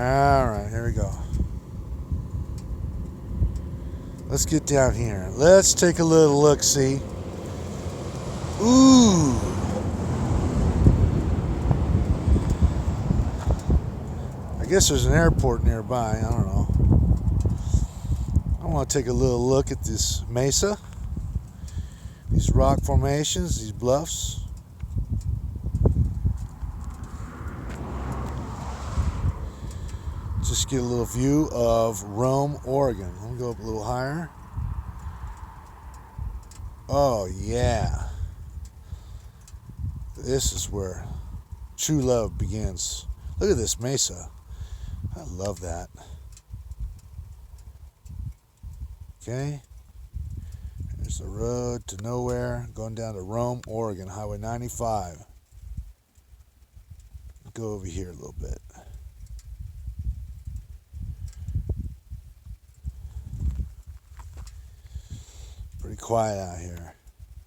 Alright, here we go. Let's get down here. Let's take a little look-see. Ooh. I guess there's an airport nearby. I don't know. I want to take a little look at this mesa. These rock formations, these bluffs. Just get a little view of Rome, Oregon. Let me go up a little higher. Oh, yeah. This is where true love begins. Look at this mesa. I love that. Okay. There's the road to nowhere going down to Rome, Oregon, Highway 95. Go over here a little bit. Pretty quiet out here.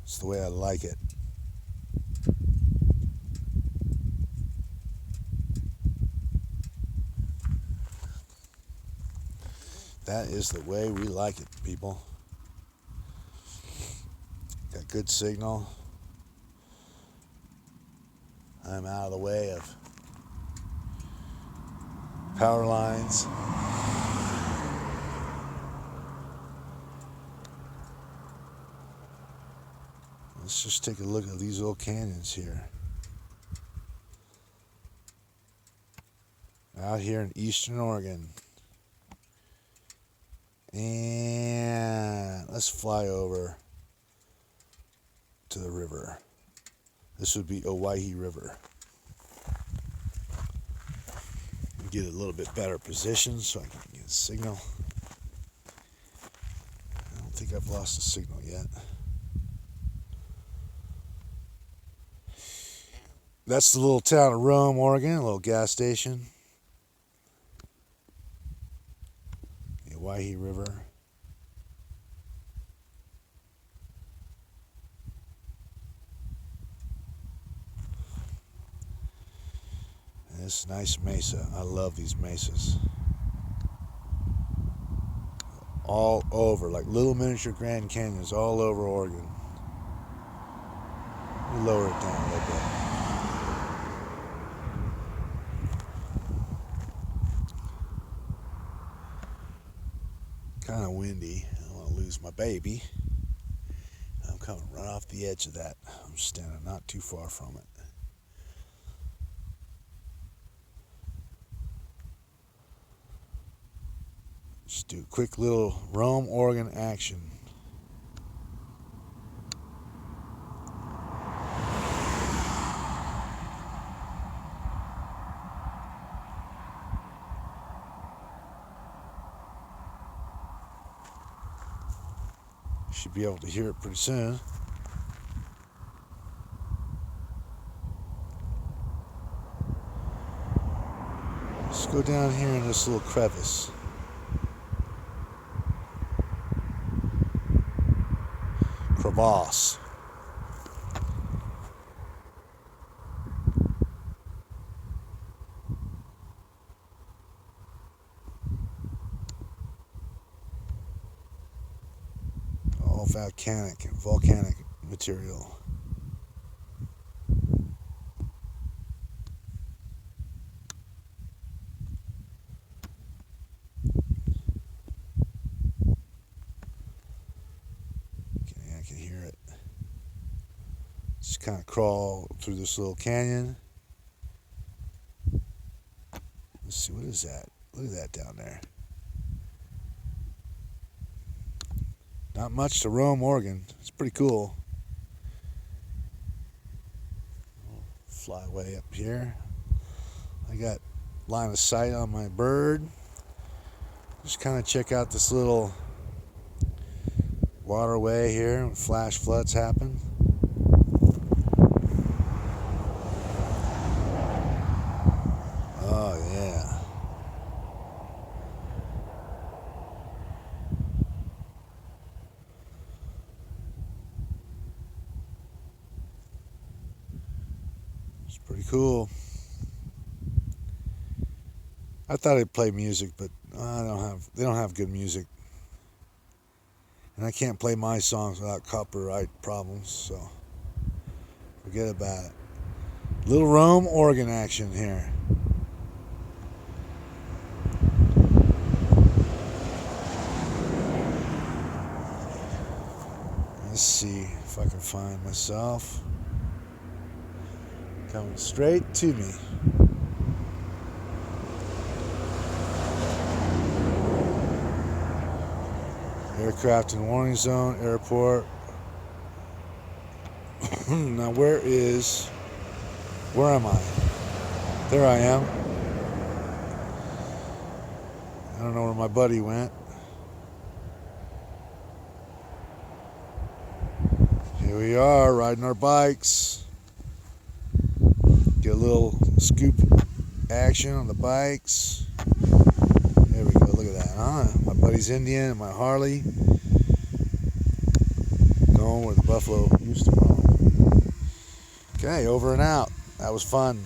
It's the way I like it. That is the way we like it, people. Got good signal. I'm out of the way of power lines. Let's just take a look at these little canyons here. Out here in eastern Oregon. And let's fly over to the river. This would be Owyhee River. Get a little bit better position so I can get a signal. I don't think I've lost a signal yet. That's the little town of Rome, Oregon, a little gas station. The Owyhee River. And this nice mesa. I love these mesas. All over, like little miniature Grand Canyons all over Oregon. Let me lower it down a little bit. Kind of windy. I don't want to lose my baby. I'm coming right off the edge of that. I'm standing not too far from it. Just do a quick little Rome, Oregon action. Should be able to hear it pretty soon. Let's go down here in this little crevice. Crevasse. All volcanic material. Okay, I can hear it. Just kind of crawl through this little canyon. Let's see, what is that? Look at that down there. Not much to Rome, Oregon. It's pretty cool. Fly way up here. I got line of sight on my bird. Just kind of check out this little waterway here when flash floods happen. Oh yeah. It's pretty cool. I thought I'd play music, but they don't have good music. And I can't play my songs without copyright problems, so forget about it. Little Rome organ action here. Let's see if I can find myself. Coming straight to me. Aircraft in warning zone, airport. Now where am I? There I am. I don't know where my buddy went. Here we are, riding our bikes. Get a little scoop action on the bikes. There we go, look at that, huh? My buddy's Indian and my Harley. Going where the buffalo used to roam. Okay, over and out. That was fun.